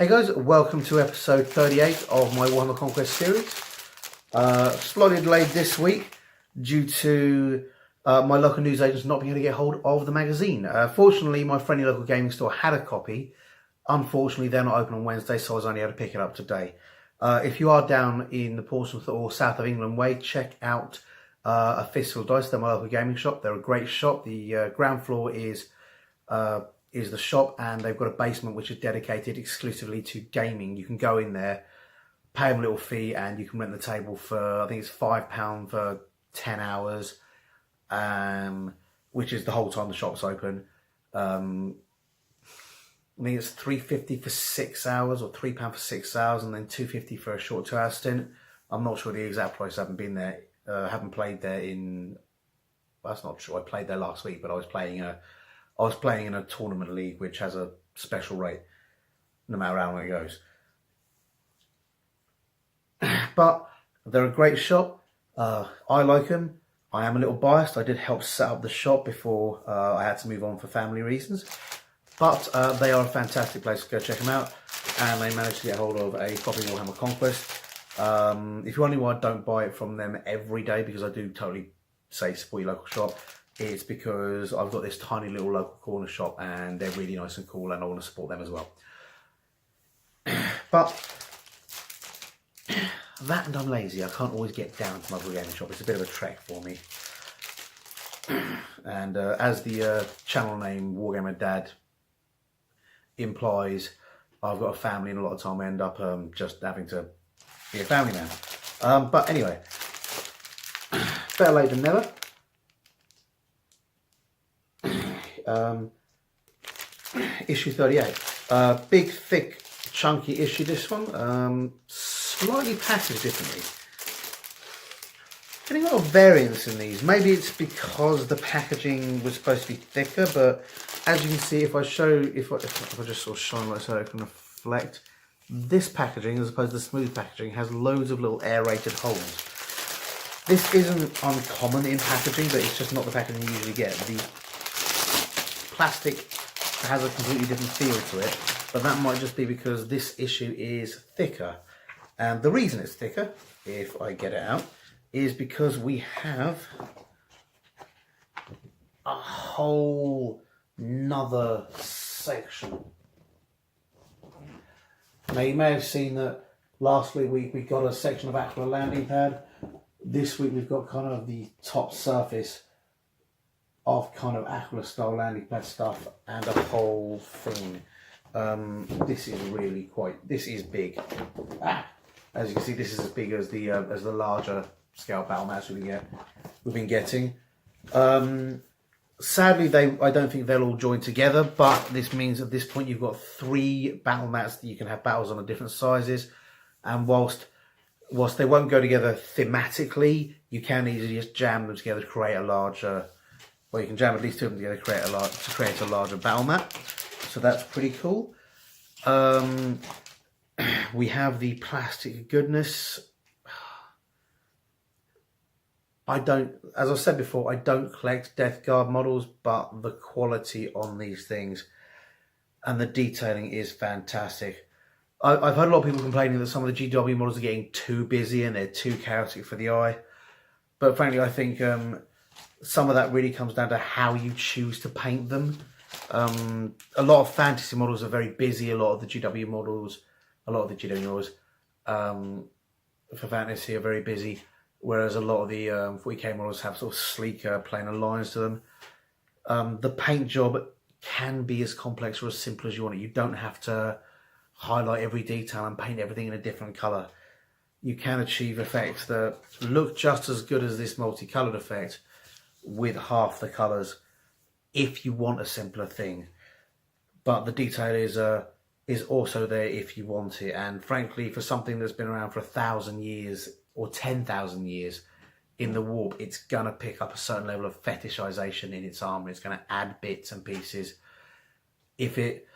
Hey guys, welcome to episode 38 of my Warhammer Conquest series. Slightly delayed this week due to my local newsagents not being able to get hold of the magazine. Fortunately, my friendly local gaming store had a copy. Unfortunately, they're not open on Wednesday, so I was only able to pick it up today. If you are down in the Portsmouth or south of England way, check out A Fistful of Dice. They're my local gaming shop. They're a great shop. The ground floor is the shop, and they've got a basement which is dedicated exclusively to gaming. You can go in there, pay them a little fee, and you can rent the table for, I think it's £5 for 10 hours, which is the whole time the shop's open. I think it's £3.50 for 6 hours, or £3 for 6 hours, and then £2.50 for a short 2-hour stint. I'm not sure the exact price. I haven't been there, haven't played there in, well, that's not true. I played there last week, but I was playing in a tournament league which has a special rate no matter how long it goes. But they're a great shop. I like them. I am a little biased. I did help set up the shop before I had to move on for family reasons. But they are a fantastic place to go check them out. And they managed to get hold of a copy of Warhammer Conquest. If you're wondering why I don't buy it from them every day, because I do totally say support your local shop, it's because I've got this tiny little local corner shop and they're really nice and cool, and I want to support them as well. But that, and I'm lazy. I can't always get down to my local gaming shop. It's a bit of a trek for me. And as the channel name Wargamer Dad implies, I've got a family, and a lot of time I end up just having to be a family man. But anyway, better late than never. Issue 38. Big, thick, chunky issue, this one. Slightly packaged differently. Getting a lot of variance in these. Maybe it's because the packaging was supposed to be thicker, but as you can see, if I just sort of shine like so it can reflect, this packaging, as opposed to the smooth packaging, has loads of little aerated holes. This isn't uncommon in packaging, but it's just not the packaging you usually get. The plastic has a completely different feel to it, but that might just be because this issue is thicker. And the reason it's thicker, if I get it out, is because we have a whole nother section. Now you may have seen that last week we got a section of Aquila landing pad. This week we've got kind of the top surface of kind of Aquila style landing pad stuff, and a whole thing. This is really this is big. As you can see, this is as big as the larger scale battle mats we've been getting. Sadly, I don't think they'll all join together, but this means at this point you've got 3 battle mats that you can have battles on at different sizes, and whilst they won't go together thematically, you can easily just jam them together to create a larger. Well, you can jam at least 2 of them together to create a larger battle mat. So that's pretty cool. We have the plastic goodness. As I said before, I don't collect Death Guard models, but the quality on these things and the detailing is fantastic. I've heard a lot of people complaining that some of the GW models are getting too busy and they're too chaotic for the eye. But frankly, I think some of that really comes down to how you choose to paint them. A lot of fantasy models are very busy. A lot of the GW models for fantasy are very busy, whereas a lot of the 40k models have sort of sleeker, plainer lines to them. The paint job can be as complex or as simple as you want it. You don't have to highlight every detail and paint everything in a different colour. You can achieve effects that look just as good as this multicoloured effect with half the colours if you want a simpler thing. But the detail is also there if you want it. And frankly, for something that's been around for 1,000 years or 10,000 years in the warp, it's going to pick up a certain level of fetishization in its armour. It's going to add bits and pieces. If it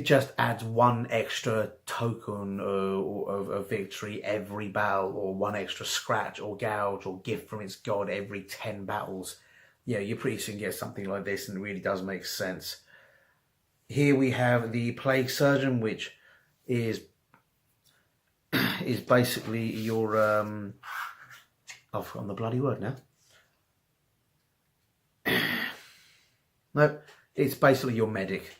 just adds one extra token of victory every battle, or one extra scratch or gouge or gift from its god every 10 battles, yeah, you pretty soon get something like this, and it really does make sense. Here we have the Plague Surgeon, which is basically your I've forgotten the bloody word now. No, it's basically your medic.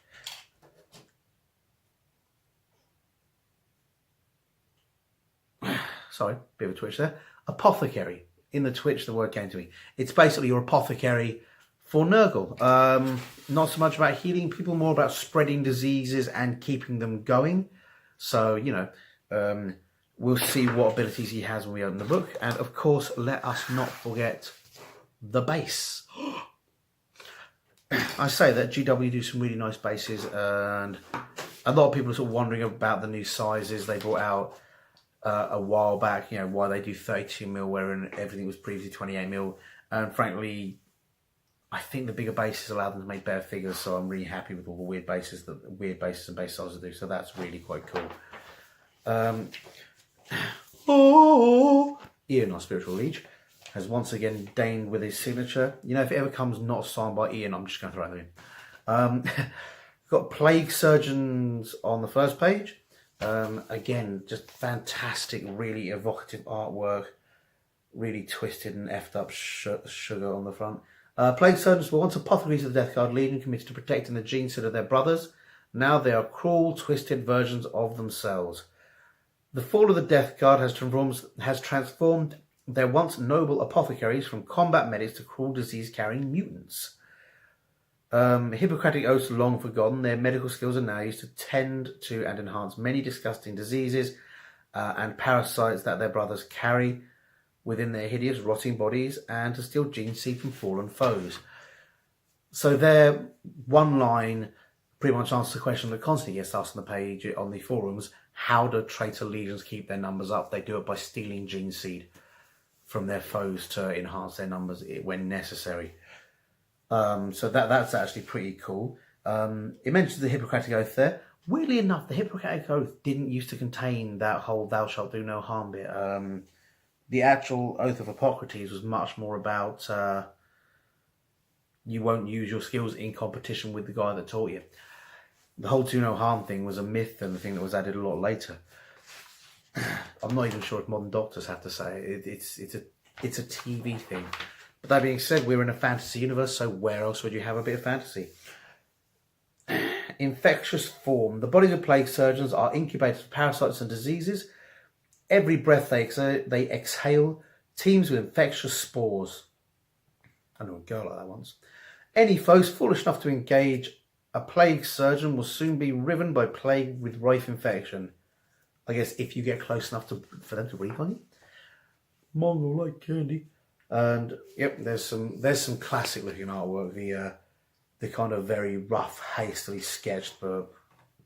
Sorry, bit of a twitch there. Apothecary. In the twitch, the word came to me. It's basically your apothecary for Nurgle. Not so much about healing people, more about spreading diseases and keeping them going. So, you know, we'll see what abilities he has when we open the book. And of course, let us not forget the base. I say that GW do some really nice bases, and a lot of people are sort of wondering about the new sizes they brought out a while back, you know, why they do 32mm where everything was previously 28mm. And frankly, I think the bigger bases allow them to make better figures, so I'm really happy with all the weird bases and base sizes do, so that's really quite cool. Ian, our spiritual liege, has once again deigned with his signature. You know, if it ever comes not signed by Ian, I'm just going to throw it in. Got Plague Surgeons on the first page. Again, just fantastic, really evocative artwork. Really twisted and effed up sugar on the front. Plague Surgeons were once apothecaries of the Death Guard, leading committed to protecting the gene set of their brothers. Now they are cruel, twisted versions of themselves. The fall of the Death Guard has transformed their once noble apothecaries from combat medics to cruel disease-carrying mutants. Hippocratic oaths long forgotten, their medical skills are now used to tend to and enhance many disgusting diseases and parasites that their brothers carry within their hideous, rotting bodies, and to steal gene seed from fallen foes. So their one line pretty much answers the question that constantly gets asked on the page on the forums: how do traitor legions keep their numbers up? They do it by stealing gene seed from their foes to enhance their numbers when necessary. So that's actually pretty cool. It mentions the Hippocratic Oath there. Weirdly enough, the Hippocratic Oath didn't used to contain that whole "thou shalt do no harm" bit. The actual Oath of Hippocrates was much more about you won't use your skills in competition with the guy that taught you. The whole "do no harm" thing was a myth and the thing that was added a lot later. I'm not even sure if modern doctors have to say it. It's a TV thing. But that being said, we're in a fantasy universe, so where else would you have a bit of fantasy? Infectious form. The bodies of plague surgeons are incubators of parasites and diseases. Every breath they exhale teems with infectious spores. I know a girl like that once. Any foes foolish enough to engage a plague surgeon will soon be riven by plague with rife infection. I guess if you get close enough for them to breathe on you. Mongol like candy. And yep, there's some classic looking artwork. The kind of very rough, hastily sketched, but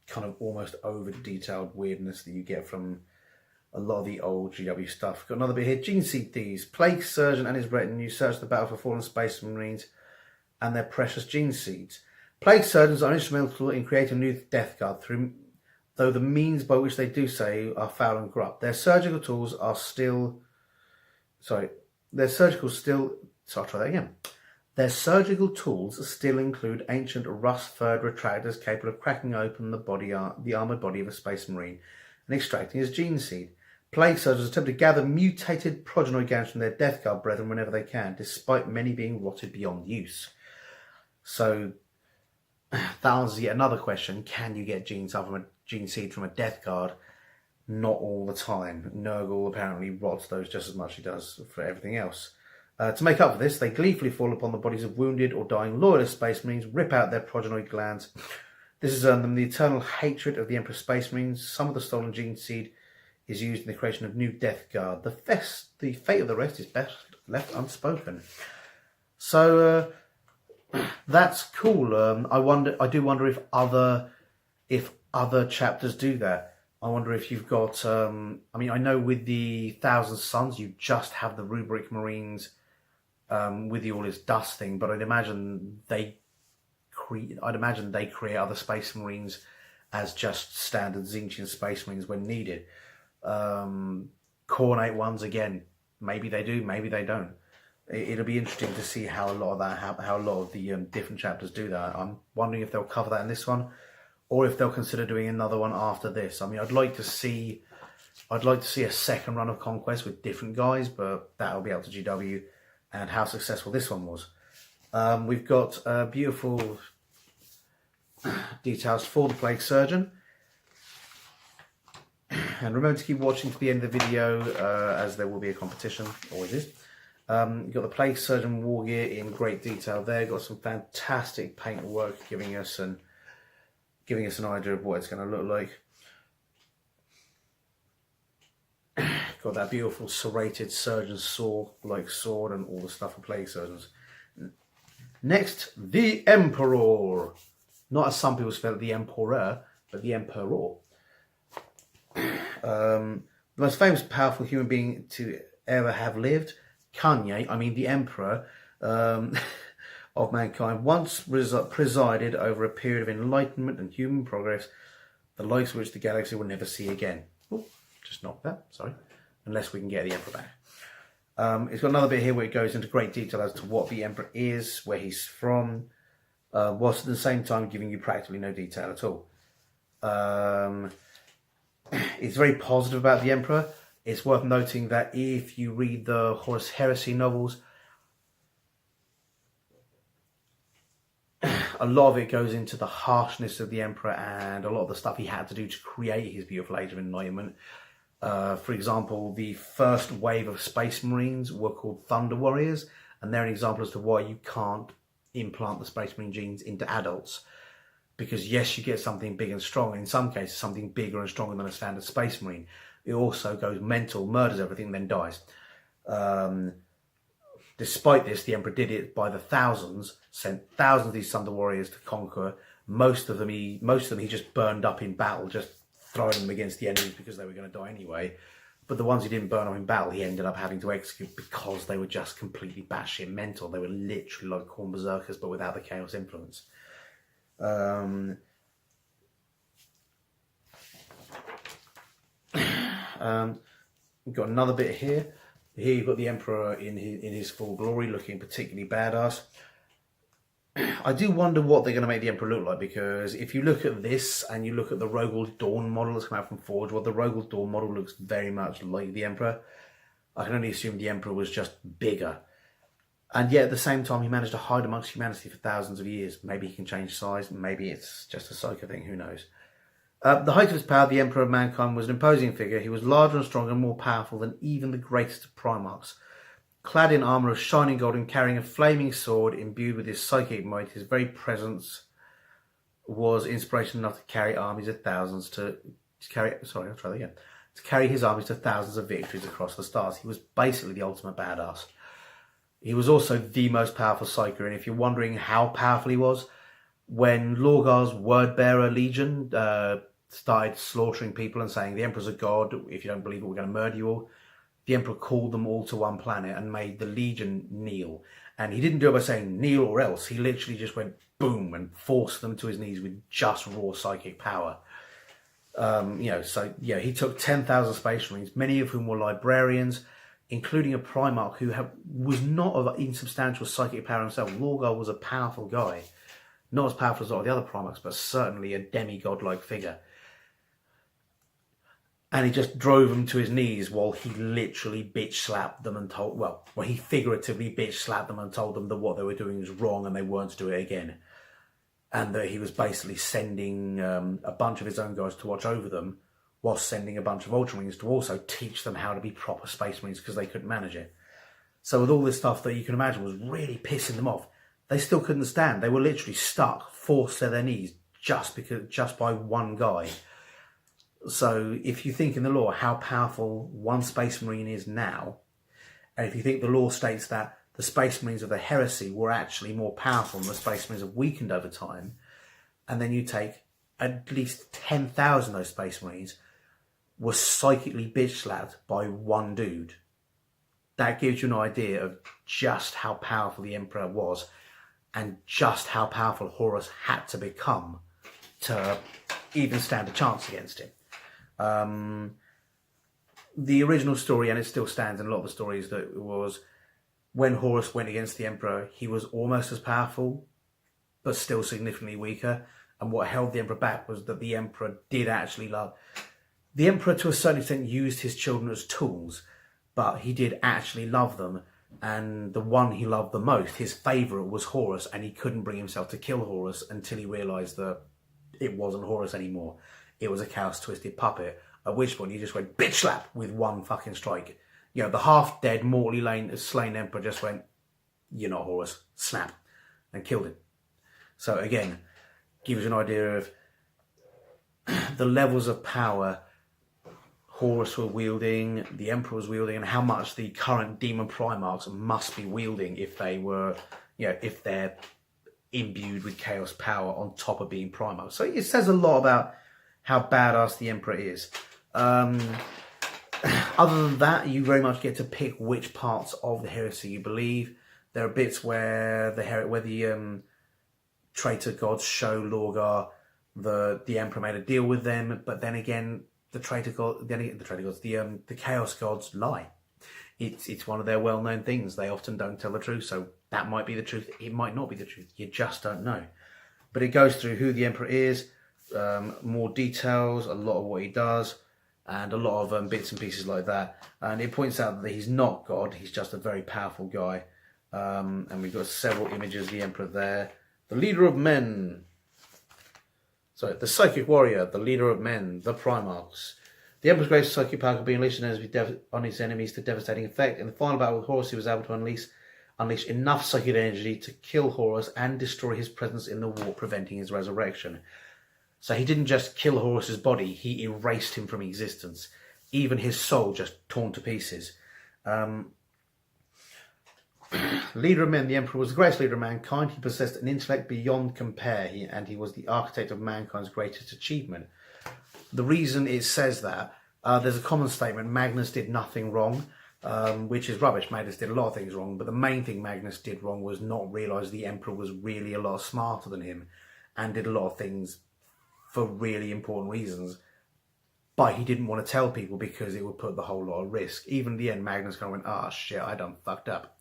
kind of almost over detailed weirdness that you get from a lot of the old GW stuff. Got another bit here. Gene Seed Thieves. Plague Surgeon and his retinue search the battle for fallen space marines and their precious gene seeds. Plague Surgeons are instrumental in creating a new Death Guard, though the means by which they do so are foul and corrupt. Their surgical tools still include ancient rust-furred retractors capable of cracking open the armoured body of a space marine and extracting his gene seed. Plague Surgeons attempt to gather mutated progenoid glands from their Death Guard brethren whenever they can, despite many being rotted beyond use. So that answers yet another question: can you get gene seed from a Death Guard? Not all the time. Nurgle apparently rots those just as much as he does for everything else. To make up for this, they gleefully fall upon the bodies of wounded or dying loyalist space marines, rip out their progenoid glands. This has earned them the eternal hatred of the Emperor Space Marines. Some of the stolen gene seed is used in the creation of new Death Guard. The fate of the rest is best left unspoken. So that's cool. I do wonder if other chapters do that. I wonder if you've got. I know with the Thousand Suns, you just have the Rubric Marines with the All Is Dust thing, but I'd imagine they create other Space Marines as just standard Zinchian Space Marines when needed. Cornate ones again, maybe they do, maybe they don't. It'll be interesting to see how a lot of the different chapters do that. I'm wondering if they'll cover that in this one, or if they'll consider doing another one after this. I mean, I'd like to see a second run of Conquest with different guys, but that'll be up to GW and how successful this one was. We've got beautiful details for the Plague Surgeon. And remember to keep watching to the end of the video, as there will be a competition, always is. You've got the Plague Surgeon war gear in great detail there. Got some fantastic paint work giving us an idea of what it's going to look like. Got that beautiful serrated surgeon's saw-like sword and all the stuff for Plague Surgeons. Next, the Emperor. Not as some people spell it, the Emperor, but the Emperor. The most famous, powerful human being to ever have lived, Kanye, I mean the Emperor of mankind, once presided over a period of enlightenment and human progress, the likes of which the galaxy will never see again. Oh, just knocked that, sorry. Unless we can get the Emperor back. It's got another bit here where it goes into great detail as to what the Emperor is, where he's from, whilst at the same time giving you practically no detail at all. It's very positive about the Emperor. It's worth noting that if you read the Horus Heresy novels, a lot of it goes into the harshness of the Emperor and a lot of the stuff he had to do to create his beautiful Age of Enlightenment. For example, the first wave of Space Marines were called Thunder Warriors, and they're an example as to why you can't implant the Space Marine genes into adults. Because yes, you get something big and strong, in some cases something bigger and stronger than a standard Space Marine. It also goes mental, murders everything, then dies. Despite this, the Emperor did it by the thousands, sent thousands of these Thunder Warriors to conquer. Most of them he just burned up in battle, just throwing them against the enemies because they were going to die anyway. But the ones he didn't burn up in battle, he ended up having to execute because they were just completely batshit mental. They were literally like Khorne Berserkers, but without the Chaos influence. We've got another bit here. Here you've got the Emperor in his full glory, looking particularly badass. I do wonder what they're going to make the Emperor look like, because if you look at this and you look at the Rogel Dawn model that's come out from Forge, well, the Rogel Dawn model looks very much like the Emperor. I can only assume the Emperor was just bigger. And yet at the same time, he managed to hide amongst humanity for thousands of years. Maybe he can change size, maybe it's just a psycho thing, who knows. The height of his power, the Emperor of mankind, was an imposing figure. He was larger and stronger and more powerful than even the greatest of Primarchs. Clad in armour of shining gold and carrying a flaming sword imbued with his psychic might, his very presence was inspiration enough to carry armies of thousands to carry his armies to thousands of victories across the stars. He was basically the ultimate badass. He was also the most powerful Psyker, and if you're wondering how powerful he was, when Lorgar's word-bearer legion started slaughtering people and saying, the Emperor's a god, if you don't believe it, we're going to murder you all, the Emperor called them all to one planet and made the legion kneel. And he didn't do it by saying, kneel or else. He literally just went boom and forced them to his knees with just raw psychic power. He took 10,000 Space Marines, many of whom were librarians, including a Primarch who was not of insubstantial psychic power himself. Lorgar was a powerful guy. Not as powerful as a lot of the other Primarchs, but certainly a demigod-like figure. And he just drove them to his knees while he literally bitch-slapped them and he figuratively bitch-slapped them and told them that what they were doing was wrong and they weren't to do it again. And that he was basically sending a bunch of his own guys to watch over them, whilst sending a bunch of Ultramarines to also teach them how to be proper Space Marines because they couldn't manage it. So with all this stuff that you can imagine was really pissing them off, they still couldn't stand. They were literally stuck, forced to their knees just by one guy. So if you think in the lore how powerful one Space Marine is now, and if you think the lore states that the Space Marines of the Heresy were actually more powerful than the Space Marines have weakened over time, and then you take at least 10,000 of those Space Marines were psychically bitch-slapped by one dude, that gives you an idea of just how powerful the Emperor was and just how powerful Horus had to become to even stand a chance against him. The original story, and it still stands in a lot of the stories, that it was when Horus went against the Emperor, he was almost as powerful, but still significantly weaker. And what held the Emperor back was that the Emperor did actually love... The Emperor, to a certain extent, used his children as tools, but he did actually love them. And the one he loved the most, his favourite, was Horus, and he couldn't bring himself to kill Horus until he realised that it wasn't Horus anymore. It was a Chaos Twisted puppet, at which point he just went bitch slap with one fucking strike. You know, the half-dead, mortally slain Emperor just went, "You're not Horus," snap, and killed him. So again, gives you an idea of the levels of power Horus were wielding, the Emperor was wielding, and how much the current Demon Primarchs must be wielding if they were, you know, if they're imbued with Chaos power on top of being Primarchs. So it says a lot about how badass the Emperor is. Other than that, you very much get to pick which parts of the heresy you believe. There are bits where the traitor gods show Lorgar the Emperor made a deal with them, but then again, the Chaos gods lie. It's one of their well-known things. They often don't tell the truth, so that might be the truth. It might not be the truth. You just don't know. But it goes through who the Emperor is, more details, a lot of what he does, and a lot of bits and pieces like that. And it points out that he's not God. He's just a very powerful guy. And we've got several images of the Emperor there. The leader of men. So, the psychic warrior, the leader of men, the Primarchs. The Emperor's greatest psychic power could be unleashed on his enemies to devastating effect. In the final battle with Horus, he was able to unleash enough psychic energy to kill Horus and destroy his presence in the war, preventing his resurrection. So he didn't just kill Horus's body, he erased him from existence. Even his soul just torn to pieces. Leader of men, the Emperor was the greatest leader of mankind. He possessed an intellect beyond compare, and he was the architect of mankind's greatest achievement. The reason it says that, there's a common statement, Magnus did nothing wrong, which is rubbish. Magnus did a lot of things wrong, but the main thing Magnus did wrong was not realise the Emperor was really a lot smarter than him and did a lot of things for really important reasons. But he didn't want to tell people because it would put the whole lot at risk. Even in the end, Magnus kind of went, "Ah, shit, I done fucked up."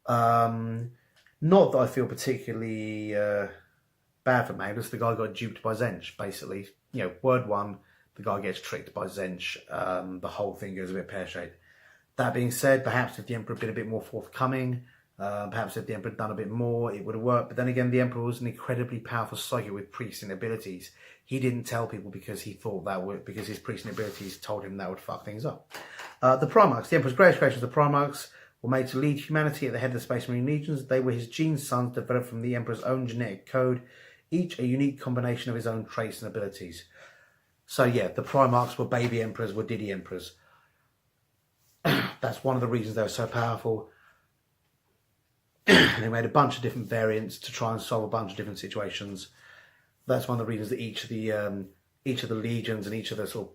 Not that I feel particularly bad for Magnus. The guy got duped by Tzeentch, basically. You know, word one, the guy gets tricked by Tzeentch. The whole thing goes a bit pear-shaped. That being said, perhaps if the Emperor had been a bit more forthcoming, perhaps if the Emperor had done a bit more, it would have worked. But then again, the Emperor was an incredibly powerful psychic with priestly abilities. He didn't tell people because he thought that would, because his priestly abilities told him that would fuck things up. The Primarchs, the Emperor's greatest creations, the Primarchs, were made to lead humanity at the head of the Space Marine Legions. They were his gene sons, developed from the Emperor's own genetic code, each a unique combination of his own traits and abilities. So yeah, the Primarchs were baby Emperors, were Diddy Emperors. That's one of the reasons they were so powerful. They made a bunch of different variants to try and solve a bunch of different situations. That's one of the reasons that each of the legions and each of the sort of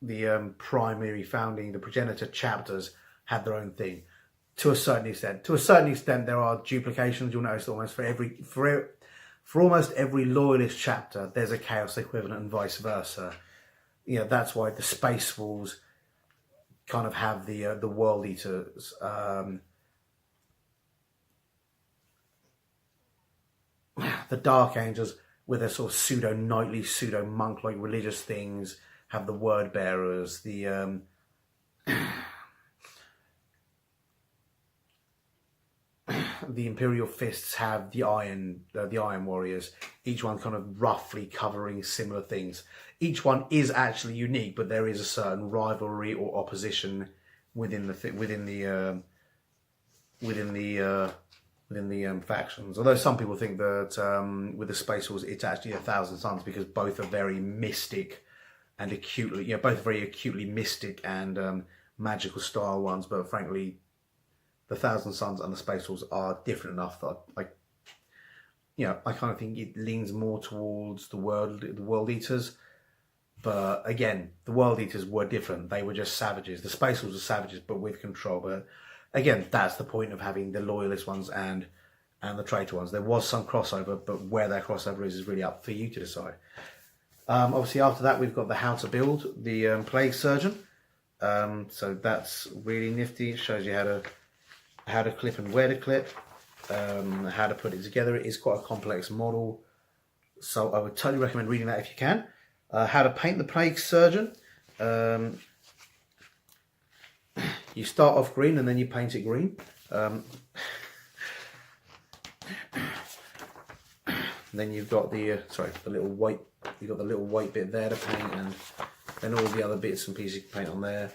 the primary founding, the progenitor chapters had their own thing. To a certain extent. To a certain extent, there are duplications. You'll notice almost for almost every loyalist chapter, there's a chaos equivalent and vice versa. You know, that's why the Space Wolves kind of have the World Eaters. The Dark Angels, with their sort of pseudo-knightly, pseudo-monk-like religious things, have the Word Bearers. The Imperial Fists have the Iron Warriors. Each one kind of roughly covering similar things. Each one is actually unique, but there is a certain rivalry or opposition within the factions. Although some people think that with the Space Wolves, it's actually 1,000 Suns, because both are very mystic and acutely, you know, both very acutely mystic and magical style ones. But frankly, the 1,000 Suns and the Space Wolves are different enough that, like, you know, I kind of think it leans more towards the World Eaters. But again, the World Eaters were different. They were just savages. The Space Wolves are savages, but with control. But again, that's the point of having the loyalist ones and the traitor ones. There was some crossover, but where that crossover is really up for you to decide. Obviously, after that, we've got the how to build the Plague Surgeon. So that's really nifty. It shows you how to clip and where to clip. how to put it together. It is quite a complex model, so I would totally recommend reading that if you can. How to paint the Plague Surgeon. You start off green and then you paint it green. Then you've got the the little white. You've got the little white bit there to paint, and then all the other bits and pieces you can paint on there.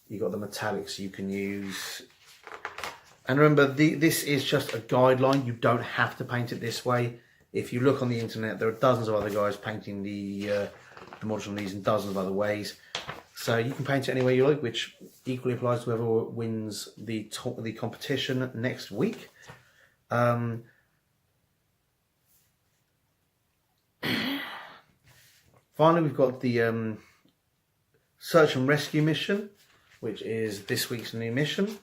You've got the metallics you can use. And remember, this is just a guideline. You don't have to paint it this way. If you look on the internet, there are dozens of other guys painting the models on these in dozens of other ways. So you can paint it any way you like, which equally applies to whoever wins the competition next week. Finally, we've got the Search and Rescue mission, which is this week's new mission.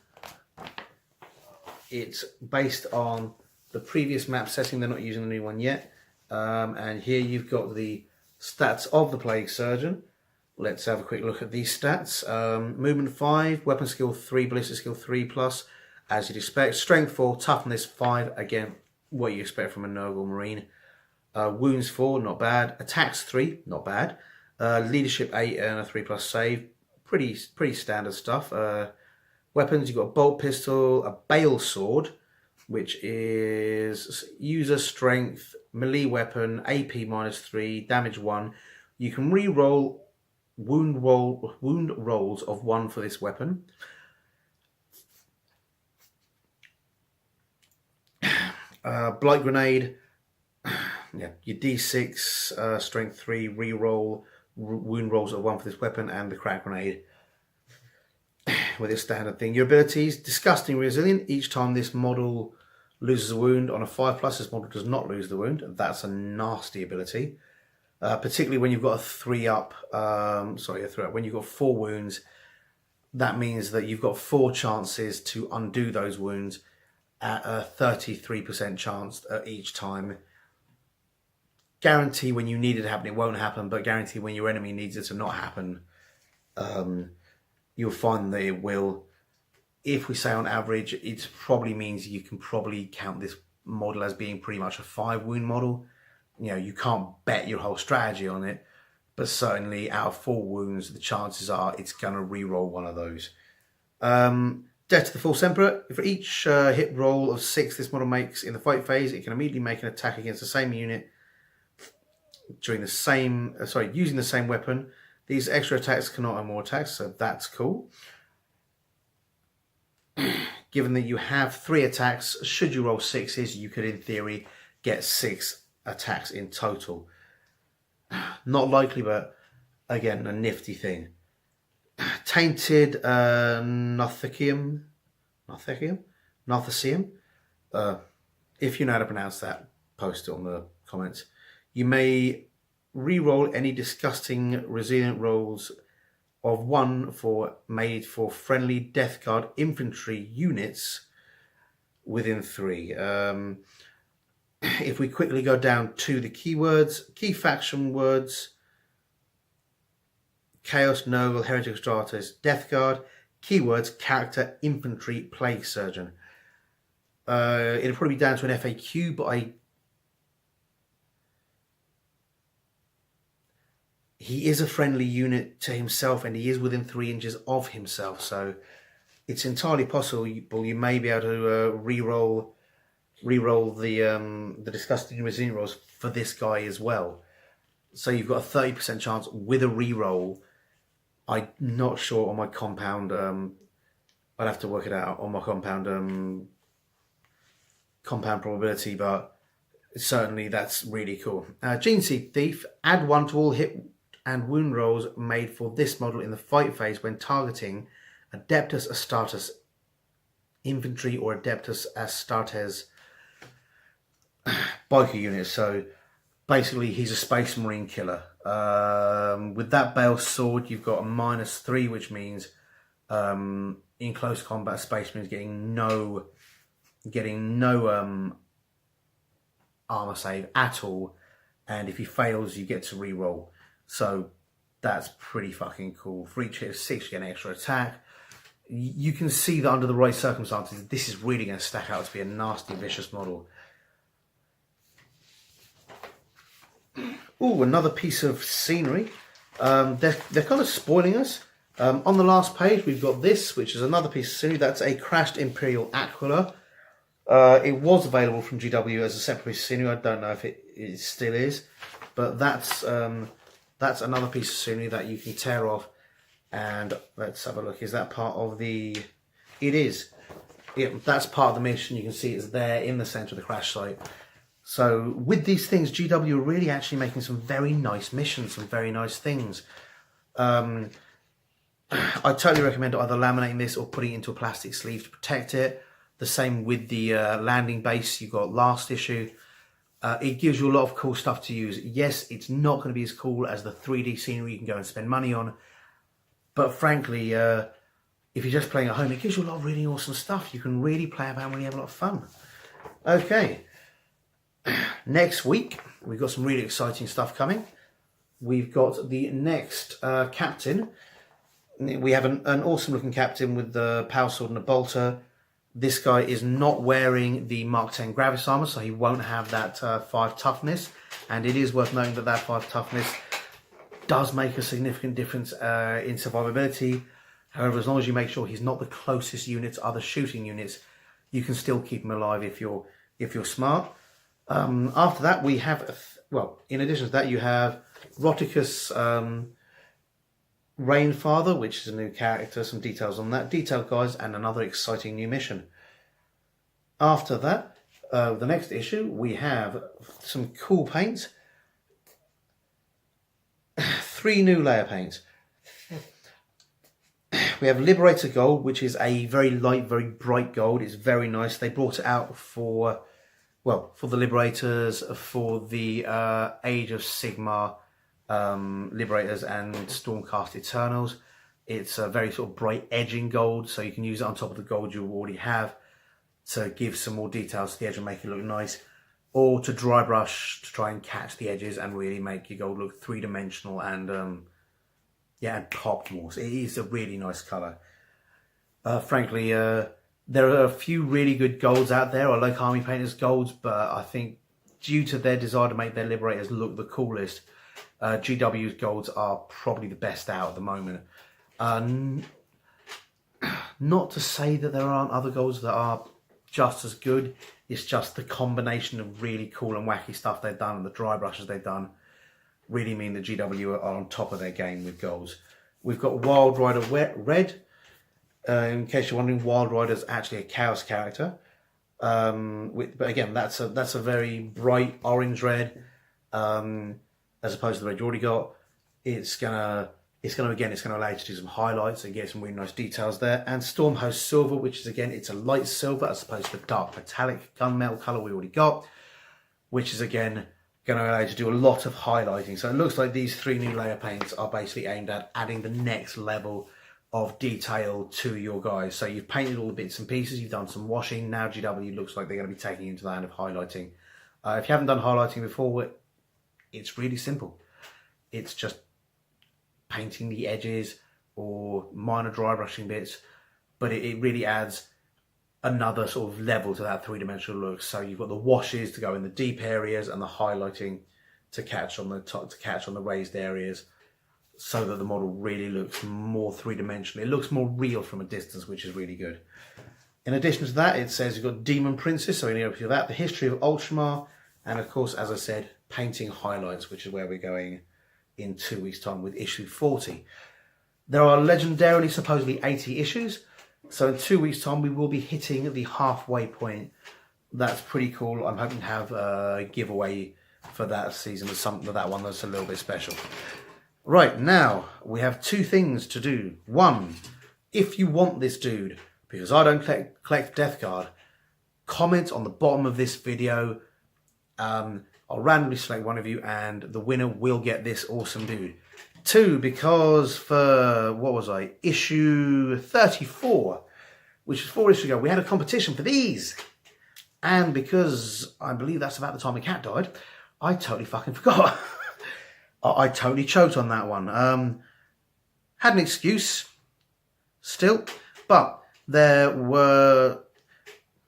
It's based on the previous map setting. They're not using the new one yet. And here you've got the stats of the Plague Surgeon. Let's have a quick look at these stats. Movement 5, weapon skill 3, ballistic skill 3+, as you'd expect. Strength 4, toughness 5, again, what you expect from a Nurgle Marine. Wounds 4, not bad. Attacks 3, not bad. Leadership 8 and a 3+ save. Pretty standard stuff. Weapons, you've got a bolt pistol, a bale sword, which is user strength, melee weapon, AP -3, damage 1. You can re-roll wound rolls of 1 for this weapon. Blight grenade, yeah, your D6, strength 3, re-roll wound rolls of 1 for this weapon, and the crack grenade with its standard thing. Your abilities, disgusting resilient. Each time this model loses a wound on a 5+, this model does not lose the wound. That's a nasty ability. Particularly when you've got a 3-up, when you've got 4 wounds, that means that you've got 4 chances to undo those wounds at a 33% chance each time. Guarantee when you need it to happen, it won't happen, but guarantee when your enemy needs it to not happen, you'll find that it will. If we say on average, it probably means you can probably count this model as being pretty much a 5 wound model. You know, you can't bet your whole strategy on it, but certainly out of 4 wounds, the chances are it's going to re-roll one of those. Death to the False Emperor. For each hit roll of 6 this model makes in the fight phase, it can immediately make an attack against the same unit during the same, using the same weapon. These extra attacks cannot have more attacks, so that's cool. Given that you have 3 attacks, should you roll 6s, you could in theory get 6 attacks in total. Not likely, but again, a nifty thing. Tainted Narthecium. If you know how to pronounce that, post it on the comments. You may re-roll any disgusting resilient rolls of 1 made for friendly Death Guard infantry units within 3. If we quickly go down to the keywords, key faction words, Chaos, Nurgle, Heretic, Stratus, Death Guard, keywords, character, infantry, Plague Surgeon. It'll probably be down to an FAQ, but he is a friendly unit to himself, and he is within 3 inches of himself, so it's entirely possible you may be able to re-roll the disgusting resilient rolls for this guy as well. So you've got a 30% chance with a re-roll. I'm not sure on my compound. I'd have to work it out on my compound probability, but certainly that's really cool. Gene Seed Thief. Add 1 to all hit and wound rolls made for this model in the fight phase when targeting Adeptus Astartes infantry or Adeptus Astartes biker units. So basically he's a Space Marine killer. With that Bale Sword, you've got a -3, which means in close combat, Space Marines getting no armor save at all, and if he fails, you get to re-roll. So that's pretty fucking cool. For each hit of 6, you get an extra attack. you can see that under the right circumstances, this is really going to stack out to be a nasty, vicious model. Oh, another piece of scenery. They're kind of spoiling us. On the last page, we've got this, which is another piece of scenery. That's a crashed Imperial Aquila. It was available from GW as a separate piece of scenery. I don't know if it still is, but that's another piece of scenery that you can tear off. And let's have a look. Is that part of the... It is. That's part of the mission. You can see it's there in the centre of the crash site. So with these things, GW are really actually making some very nice missions, some very nice things. I totally recommend either laminating this or putting it into a plastic sleeve to protect it. The same with the landing base you got last issue. It gives you a lot of cool stuff to use. Yes, it's not going to be as cool as the 3D scenery you can go and spend money on. But frankly, if you're just playing at home, it gives you a lot of really awesome stuff. You can really play about and really have a lot of fun. Okay. Next week, we've got some really exciting stuff coming. We've got the next captain. We have an awesome looking captain with the power sword and a bolter. This guy is not wearing the Mark 10 Gravis armor, so he won't have that 5 toughness. And it is worth noting that that 5 toughness does make a significant difference in survivability. However, as long as you make sure he's not the closest unit to other shooting units, you can still keep him alive if you're smart. After that, we have, in addition to that, you have Roticus Rainfather, which is a new character, some details on that, detailed guides, and another exciting new mission. After that, the next issue, we have some cool paints. 3 new layer paints. We have Liberator Gold, which is a very light, very bright gold. It's very nice. They brought it out for the Liberators, for the Age of Sigmar Liberators and Stormcast Eternals. It's a very sort of bright edging gold, so you can use it on top of the gold you already have to give some more details to the edge and make it look nice, or to dry brush to try and catch the edges and really make your gold look 3-dimensional and and pop more. So it is a really nice colour. Frankly, there are a few really good golds out there. I like Army Painters golds, but I think due to their desire to make their Liberators look the coolest, GW's golds are probably the best out at the moment. Not to say that there aren't other golds that are just as good. It's just the combination of really cool and wacky stuff they've done and the dry brushes they've done really mean that GW are on top of their game with golds. We've got Wild Rider Red. In case you're wondering, Wild Rider is actually a Chaos character. But again, that's a very bright orange red, as opposed to the red you already got. It's gonna allow you to do some highlights and get some really nice details there. And Stormhost Silver, which is again, it's a light silver as opposed to the dark metallic gunmetal color we already got, which is again going to allow you to do a lot of highlighting. So it looks like these 3 new layer paints are basically aimed at adding the next level of detail to your guys. So you've painted all the bits and pieces, you've done some washing. Now GW looks like they're going to be taking into the hand of highlighting. If you haven't done highlighting before, it's really simple. It's just painting the edges or minor dry brushing bits, but it really adds another sort of level to that 3-dimensional look. So you've got the washes to go in the deep areas and the highlighting to catch on the top, to catch on the raised areas, so that the model really looks more 3-dimensional. It looks more real from a distance, which is really good. In addition to that, it says you've got Demon Princess, so we need to do that, the history of Ultramar, and of course, as I said, painting highlights, which is where we're going in 2 weeks' time with issue 40. There are legendarily supposedly 80 issues, so in 2 weeks' time we will be hitting the halfway point. That's pretty cool. I'm hoping to have a giveaway for that season or something for that one that's a little bit special. Right, now we have 2 things to do. 1, if you want this dude, because I don't collect Death Guard, comment on the bottom of this video. I'll randomly select one of you and the winner will get this awesome dude. 2, because for, what was I, issue 34, which was 4 issues ago, we had a competition for these. And because I believe that's about the time the cat died, I totally fucking forgot. I totally choked on that one. Had an excuse still, But there were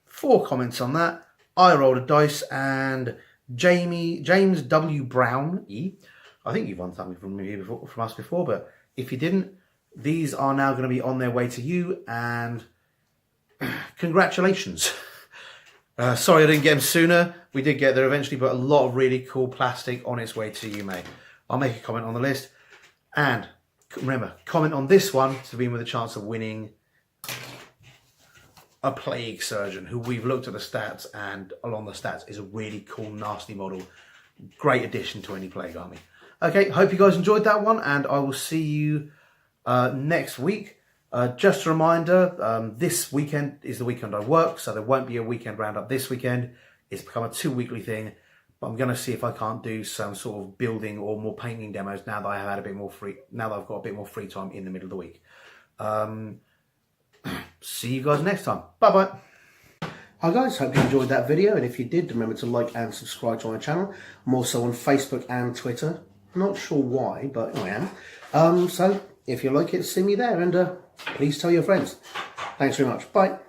4 comments on that. I rolled a dice, and James W. Brown, I think you've won something from us before, but if you didn't, these are now going to be on their way to you, and congratulations. Sorry I didn't get them sooner. We did get there eventually, but a lot of really cool plastic on its way to you, mate. I'll make a comment on the list. And remember, comment on this one to win with a chance of winning a Plague Surgeon, who we've looked at the stats, and along the stats is a really cool, nasty model. Great addition to any Plague army. Okay, hope you guys enjoyed that one, and I will see you next week. Just a reminder, this weekend is the weekend I work, so there won't be a weekend roundup this weekend. It's become a 2-weekly thing, but I'm going to see if I can't do some sort of building or more painting demos now that I have had a bit more free. Now that I've got a bit more free time in the middle of the week. See you guys next time. Bye bye. Hi guys, hope you enjoyed that video, and if you did, remember to like and subscribe to my channel. I'm also on Facebook and Twitter. Not sure why, but I am. So if you like it, see me there, and please tell your friends. Thanks very much. Bye.